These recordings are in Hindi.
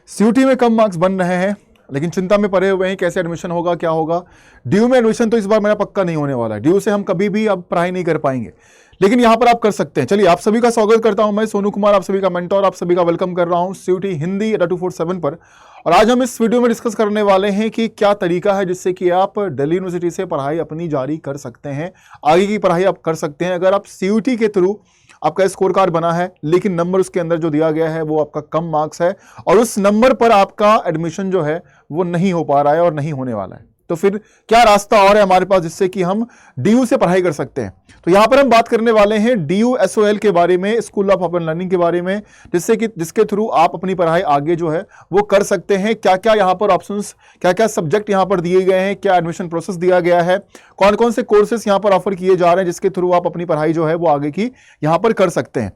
सीयूटी में कम मार्क्स बन रहे हैं लेकिन चिंता में पड़े हुए हैं कैसे एडमिशन होगा, क्या होगा। ड्यू में एडमिशन तो इस बार मेरा पक्का नहीं होने वाला है, ड्यू से हम कभी भी अब पढ़ाई नहीं कर पाएंगे, लेकिन यहां पर आप कर सकते हैं। चलिए, आप सभी का स्वागत करता हूं मैं सोनू कुमार, आप सभी का मेंटोर, आप सभी का वेलकम कर रहा हूं सीयूटी हिंदी 247 पर। और आज हम इस वीडियो में डिस्कस करने वाले हैं कि क्या तरीका है जिससे कि आप दिल्ली यूनिवर्सिटी से पढ़ाई अपनी जारी कर सकते हैं, आगे की पढ़ाई आप कर सकते हैं। अगर आप सीयूटी के थ्रू आपका स्कोर कार्ड बना है लेकिन नंबर उसके अंदर जो दिया गया है वो आपका कम मार्क्स है और उस नंबर पर आपका एडमिशन जो है वो नहीं हो पा रहा है और नहीं होने वाला है, तो फिर क्या रास्ता और है हमारे पास जिससे कि हम डीयू से पढ़ाई कर सकते हैं। तो यहां पर हम बात करने वाले हैं डीयू एसओएल के बारे में, स्कूल ऑफ ओपन लर्निंग के बारे में, जिसके थ्रू आप अपनी पढ़ाई आगे जो है वो कर सकते हैं। क्या क्या यहां पर ऑप्शंस, क्या क्या सब्जेक्ट यहां पर दिए गए हैं, क्या एडमिशन प्रोसेस दिया गया है, कौन कौन से कोर्सेस यहां पर ऑफर किए जा रहे हैं जिसके थ्रू आप अपनी पढ़ाई जो है वो आगे की यहां पर कर सकते हैं।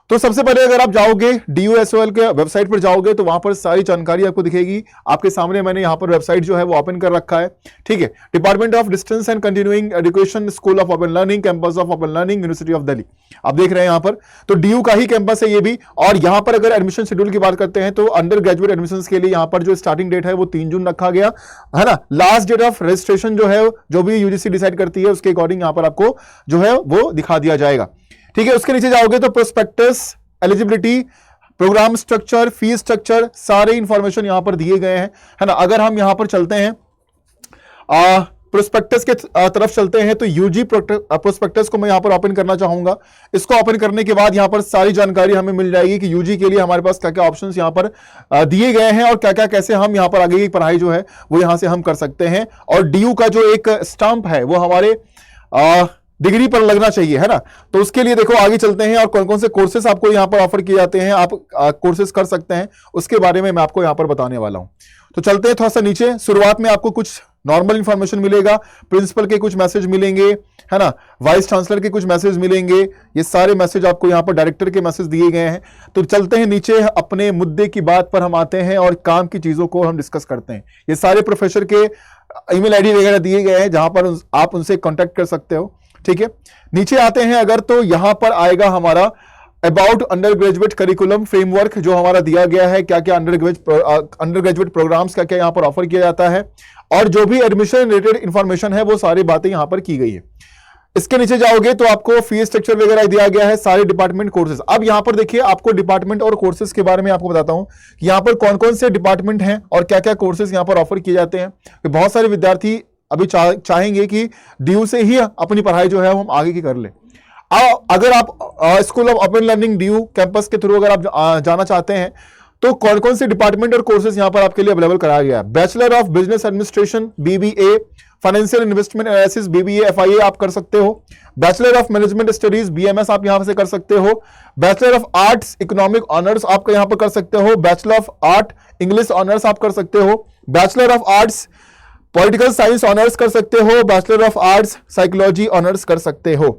तो सबसे पहले अगर आप जाओगे DUSOL के वेबसाइट पर जाओगे तो वहां पर सारी जानकारी आपको दिखेगी। आपके सामने मैंने यहां पर वेबसाइट जो है वो ओपन कर रखा है, ठीक है। Department of distance and continuing education, school of open learning, campus of open learning, university of Delhi, आप देख रहे हैं यहां पर। तो DU का ही कैंपस है ये भी। और यहां पर अगर एडमिशन शेड्यूल की बात करते हैं तो अंडर ग्रेजुएट एडमिशन के लिए यहां पर जो स्टार्टिंग डेट है वो 3 जून रखा गया है ना। लास्ट डेट ऑफ रजिस्ट्रेशन जो है, जो भी यूजीसी डिसाइड करती है उसके अकॉर्डिंग यहां पर आपको जो है वो दिखा दिया जाएगा, ठीक है। उसके नीचे जाओगे तो prospectus, eligibility, program structure, fees structure, सारे इंफॉर्मेशन यहां पर दिए गए हैं, है ना। अगर हम यहां पर चलते हैं प्रोस्पेक्टस के तरफ चलते हैं तो यूजी प्रोस्पेक्टस को मैं यहां पर ओपन करना चाहूंगा। इसको ओपन करने के बाद यहां पर सारी जानकारी हमें मिल जाएगी कि यूजी के लिए हमारे पास क्या क्या ऑप्शंस यहां पर दिए गए हैं और क्या क्या कैसे हम यहां पर आगे की पढ़ाई जो है वो यहां से हम कर सकते हैं। और डीयू का जो एक स्टैंप है वो हमारे डिग्री पर लगना चाहिए, है ना। तो उसके लिए देखो आगे चलते हैं और कौन कौन से कोर्सेस आपको यहां पर ऑफर किए जाते हैं, आप कोर्सेस कर सकते हैं, उसके बारे में मैं आपको यहां पर बताने वाला हूं। तो चलते हैं थोड़ा सा नीचे। शुरुआत में आपको कुछ नॉर्मल इंफॉर्मेशन मिलेगा, प्रिंसिपल के कुछ मैसेज मिलेंगे, है ना, वाइस चांसलर के कुछ मैसेज मिलेंगे, ये सारे मैसेज आपको यहां पर डायरेक्टर के मैसेज दिए गए हैं। तो चलते हैं नीचे, अपने मुद्दे की बात पर हम आते हैं और काम की चीजों को हम डिस्कस करते हैं। ये सारे प्रोफेसर के ईमेल आईडी वगैरह दिए गए हैं जहां पर आप उनसे कॉन्टेक्ट कर सकते हो, ठीक है। नीचे आते हैं अगर तो यहां पर आएगा हमारा about under graduate curriculum framework जो हमारा दिया गया है, क्या क्या अंडर ग्रेजुएट प्रोग्राम्स क्या क्या यहां पर ऑफर किया जाता है और जो भी एडमिशन रिलेटेड इंफॉर्मेशन है वो सारी बातें यहां पर की गई है। इसके नीचे जाओगे तो आपको फीस स्ट्रक्चर वगैरह दिया गया है, सारे डिपार्टमेंट कोर्सेज। अब यहां पर देखिए आपको डिपार्टमेंट और कोर्सेज के बारे में आपको बताता हूं कि यहां पर कौन कौन से डिपार्टमेंट हैं और क्या क्या कोर्सेज यहां पर ऑफर किए जाते हैं। बहुत सारे विद्यार्थी अभी चाहेंगे कि डीयू से ही अपनी पढ़ाई जो है वो हम आगे की कर लें। अगर आप school of open learning DU campus के थ्रू अगर आप जाना चाहते हैं तो कौन कौन से डिपार्टमेंट और कोर्सेज यहां पर आपके लिए अवेलेबल कराया गया है। Bachelor of business administration BBA, financial investment analysis BBA FIA आप कर सकते हो। Bachelor of management studies BMS आप यहां से कर सकते हो। Bachelor of arts economic honours आप यहां पर कर सकते हो। Bachelor of art English honours आप कर सकते हो। Bachelor of arts political science honours कर सकते हो। Bachelor of arts psychology honours कर सकते हो।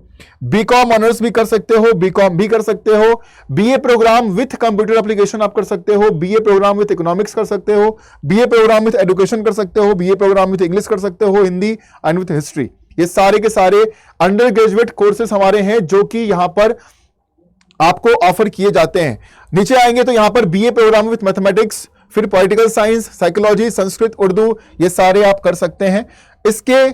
बीकॉम ऑनर्स भी कर सकते हो, बीकॉम भी कर सकते हो। BA program with computer application आप कर सकते हो। BA प्रोग्राम विथ इकोनॉमिक्स कर सकते हो। BA प्रोग्राम विथ एजुकेशन कर सकते हो। BA प्रोग्राम विथ इंग्लिश कर सकते हो, हिंदी एंड विथ हिस्ट्री। ये सारे के सारे अंडर ग्रेजुएट कोर्सेस हमारे हैं जो कि यहां पर आपको ऑफर किए जाते हैं। नीचे आएंगे तो यहां पर BA प्रोग्राम विथ मैथमेटिक्स, फिर political science, psychology, Sanskrit, Urdu, ये सारे आप कर सकते हैं। इसके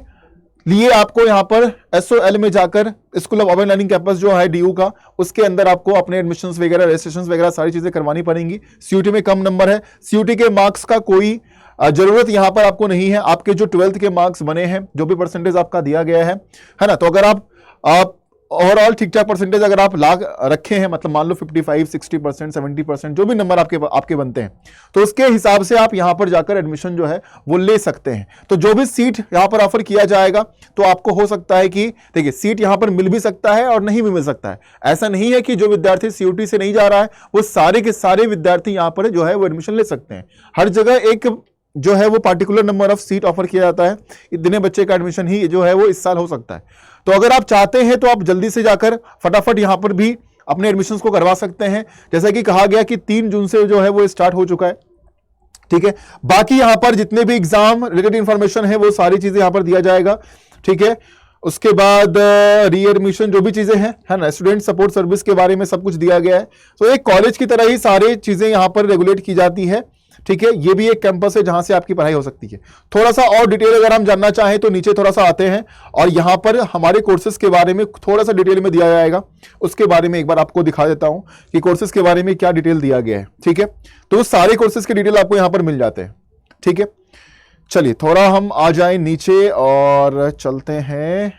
लिए आपको यहां पर SOL में जाकर school of open learning campus जो है डीयू का, उसके अंदर आपको अपने एडमिशंस वगैरह, रजिस्ट्रेशंस वगैरह सारी चीजें करवानी पड़ेंगी। सीयूटी में कम नंबर है, सीयूटी के मार्क्स का कोई जरूरत यहां पर आपको नहीं है। आपके जो 12th के मार्क्स बने हैं, जो भी परसेंटेज आपका दिया गया है ना, तो अगर आप ओवरऑल ठीक ठाक परसेंटेज अगर आप ला रखे हैं, मतलब मान लो 55, 60%, 70%, जो भी नंबर आपके बनते हैं, तो उसके हिसाब से आप यहां पर जाकर एडमिशन जो है वो ले सकते हैं। तो जो भी सीट यहां पर ऑफर किया जाएगा तो आपको हो सकता है कि देखिए सीट यहां पर मिल भी सकता है और नहीं भी मिल सकता है। ऐसा नहीं है कि जो विद्यार्थी सीयूटी से नहीं जा रहा है वो सारे के सारे विद्यार्थी यहां पर जो है वो एडमिशन ले सकते हैं। हर जगह एक जो है वो particular number of seat offer किया जाता है, इतने बच्चे का एडमिशन ही जो है वो इस साल हो सकता है। तो अगर आप चाहते हैं तो आप जल्दी से जाकर फटाफट यहां पर भी अपने एडमिशंस को करवा सकते हैं। जैसा कि कहा गया कि 3 जून से जो है वो स्टार्ट हो चुका है, ठीक है। बाकी यहां पर जितने भी एग्जाम रिलेटेड इंफॉर्मेशन है वो सारी चीजें यहां पर दिया जाएगा, ठीक है। उसके बाद रीएडमिशन जो भी चीजें हैं, है ना, स्टूडेंट सपोर्ट सर्विस के बारे में सब कुछ दिया गया है। तो एक कॉलेज की तरह ही सारी चीजें यहां पर रेगुलेट की जाती है, ठीक है, ये भी एक कैंपस है जहां से आपकी पढ़ाई हो सकती है। थोड़ा सा और डिटेल अगर हम जानना चाहें तो नीचे थोड़ा सा आते हैं और यहां पर हमारे कोर्सेज के बारे में थोड़ा सा डिटेल में दिया जाएगा, उसके बारे में एक बार आपको दिखा देता हूं कि कोर्सेज के बारे में क्या डिटेल दिया गया है। ठीक है, तो सारे कोर्सेज के डिटेल आपको यहां पर मिल जाते हैं। ठीक है, चलिए थोड़ा हम आ जाएं नीचे और चलते हैं।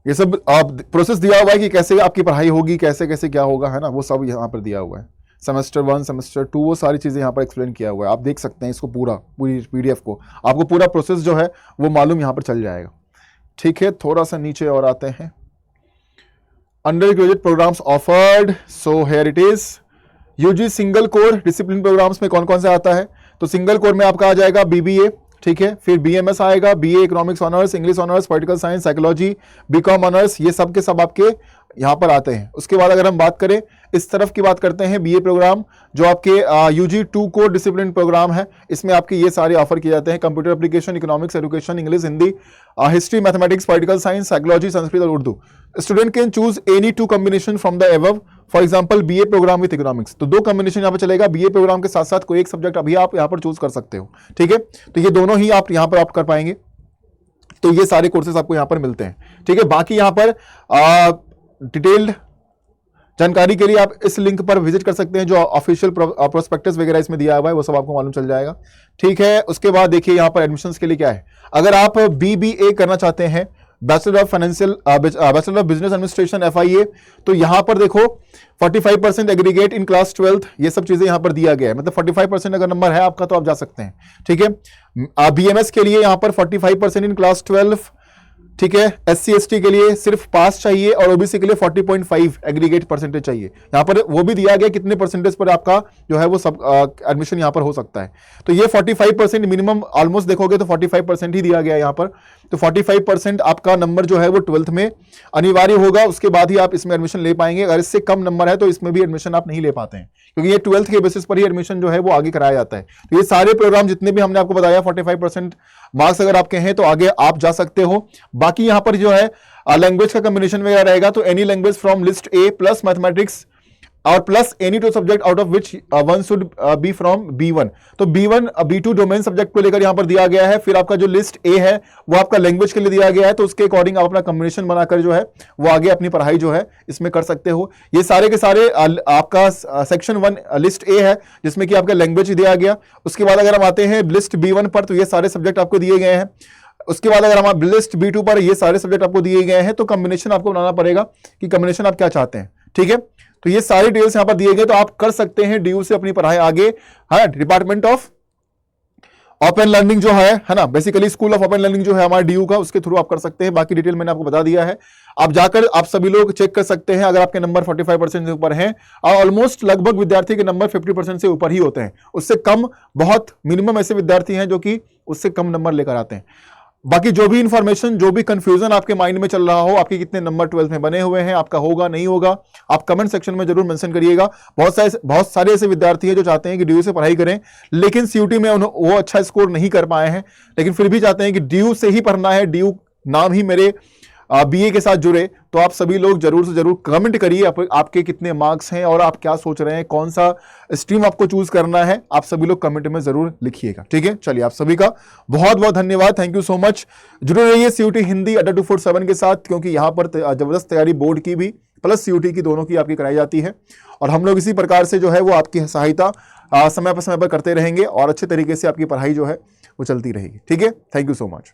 ये सब आप प्रोसेस दिया हुआ है कि कैसे आपकी पढ़ाई होगी, कैसे कैसे क्या होगा, है ना, वो सब यहाँ पर दिया हुआ है। सेमेस्टर 1 सेमेस्टर 2 वो सारी चीज़ें यहाँ पर एक्सप्लेन किया हुआ है, आप देख सकते हैं इसको पूरी पीडीएफ को, आपको पूरा प्रोसेस जो है वो मालूम यहाँ पर चल जाएगा। ठीक है, थोड़ा सा नीचे और आते हैं। Undergraduate programs offered, so here it is. UG single core discipline programs में कौन कौन से आता है, तो सिंगल कोर में आपका आ जाएगा बीबीए, ठीक है, फिर बीएमएस आएगा, BA economics honours, English honours, political science, psychology, BCom honours, ये सब के सब आपके यहाँ पर आते हैं। उसके बाद अगर हम बात करें इस तरफ की बात करते हैं, बीए प्रोग्राम जो आपके यूजी 2 कोर डिसिप्लिन प्रोग्राम है, इसमें आपके ये सारे ऑफर किए जाते हैं। Computer application, economics, education, English, Hindi, history, mathematics, political science, psychology, Sanskrit और Urdu. Student can choose any 2 combination from the above, for example BA programme with economics, तो 2 कॉम्बिनेशन यहाँ पर चलेगा, बीए प्रोग्राम के साथ साथ कोई एक सब्जेक्ट अभी आप यहाँ पर चूज कर सकते हो। ठीक है, तो ये दोनों ही आप यहाँ पर आप कर पाएंगे, तो ये सारे कोर्सेज आपको यहाँ पर मिलते हैं। ठीक है, बाकी यहाँ पर डिटेल्ड जानकारी के लिए आप इस लिंक पर विजिट कर सकते हैं, जो ऑफिशियल प्रोस्पेक्टस वगैरह इसमें दिया हुआ है वो सब आपको मालूम चल जाएगा। ठीक है, उसके बाद देखिए यहाँ पर एडमिशंस के लिए क्या है, अगर आप बीबीए करना चाहते हैं, bachelor of financial bachelor of business administration FIA, तो यहां पर देखो 45% एग्रीगेट इन क्लास 12th, ये सब चीजें यहां पर दिया गया है, मतलब 45% अगर नंबर है आपका तो आप जा सकते हैं। ठीक है, BMS के लिए यहां पर 45% इन क्लास 12, ठीक है, SC ST के लिए सिर्फ पास चाहिए और OBC के लिए 40.5 एग्रीगेट परसेंटेज चाहिए। यहां पर वो भी दिया गया कितने परसेंटेज पर आपका जो है वो सब एडमिशन यहां पर हो सकता है, तो ये 45% मिनिमम ऑलमोस्ट देखोगे तो 45% ही दिया गया है यहां पर, तो 45% आपका नंबर जो है वो 12th में अनिवार्य होगा, उसके बाद ही आप इसमें एडमिशन ले पाएंगे। अगर इससे कम नंबर है तो इसमें भी एडमिशन आप नहीं ले पाते हैं, क्योंकि ये 12th के बेसिस पर ही एडमिशन जो है वो आगे कराया जाता है। तो ये सारे प्रोग्राम जितने भी हमने आपको बताया 45% मार्क्स अगर आपके हैं तो आगे आप जा सकते हो। बाकी यहां पर जो है लैंग्वेज का कॉम्बिनेशन वगैरह रहेगा, तो any language from list A plus mathematics और plus any 2 subject out of which one should be from B1, तो B1 B2 डोमेन सब्जेक्ट को लेकर यहां पर दिया गया है। फिर आपका जो लिस्ट ए है वो आपका लैंग्वेज के लिए दिया गया है, तो उसके अकॉर्डिंग आप अपना कॉम्बिनेशन बनाकर जो है वो आगे अपनी पढ़ाई जो है इसमें कर सकते हो। ये सारे के सारे आपका सेक्शन 1 लिस्ट ए है जिसमें कि आपका लैंग्वेज दिया गया। उसके बाद अगर हम आते हैं लिस्ट B1 पर, तो ये सारे सब्जेक्ट आपको दिए गए हैं। उसके बाद अगर हम लिस्ट B2 पर, ये सारे सब्जेक्ट आपको दिए गए हैं, तो कॉम्बिनेशन आपको बनाना पड़ेगा कि कॉम्बिनेशन आप क्या चाहते हैं। ठीक है, तो ये सारे डिटेल्स यहां पर दिए गए, तो आप कर सकते हैं DU से अपनी पढ़ाई आगे। है डिपार्टमेंट ऑफ ओपन लर्निंग जो है ना, basically school of open learning जो है हमारे DU का, उसके थ्रू आप कर सकते हैं। बाकी डिटेल मैंने आपको बता दिया है, आप जाकर आप सभी लोग चेक कर सकते हैं। अगर आपके नंबर 45% से ऊपर हैं और ऑलमोस्ट लगभग विद्यार्थी के नंबर 50% से ऊपर ही होते हैं, उससे कम बहुत मिनिमम ऐसे विद्यार्थी हैं जो कि उससे कम नंबर लेकर आते हैं। बाकी जो भी इंफॉर्मेशन, जो भी कंफ्यूजन आपके माइंड में चल रहा हो, आपके कितने नंबर 12th में बने हुए हैं, आपका होगा नहीं होगा, आप कमेंट सेक्शन में जरूर मेंशन करिएगा। बहुत सारे ऐसे विद्यार्थी हैं जो चाहते हैं कि DU से पढ़ाई करें, लेकिन CUT में वो अच्छा स्कोर नहीं कर पाए हैं, लेकिन फिर भी चाहते हैं कि DU से ही पढ़ना है, DU नाम ही मेरे BA के साथ जुड़े। तो आप सभी लोग जरूर से जरूर कमेंट करिए आपके कितने मार्क्स हैं और आप क्या सोच रहे हैं, कौन सा स्ट्रीम आपको चूज करना है, आप सभी लोग कमेंट में जरूर लिखिएगा। ठीक है, चलिए आप सभी का बहुत बहुत धन्यवाद, थैंक यू सो मच। जुड़े रहिए CUT हिंदी अड्डा 247 के साथ, क्योंकि यहाँ पर जबरदस्त तैयारी बोर्ड की भी प्लस CUT की दोनों की आपकी कराई जाती है, और हम लोग इसी प्रकार से जो है वो आपकी सहायता समय पर करते रहेंगे और अच्छे तरीके से आपकी पढ़ाई जो है वो चलती रहेगी। ठीक है, थैंक यू सो मच।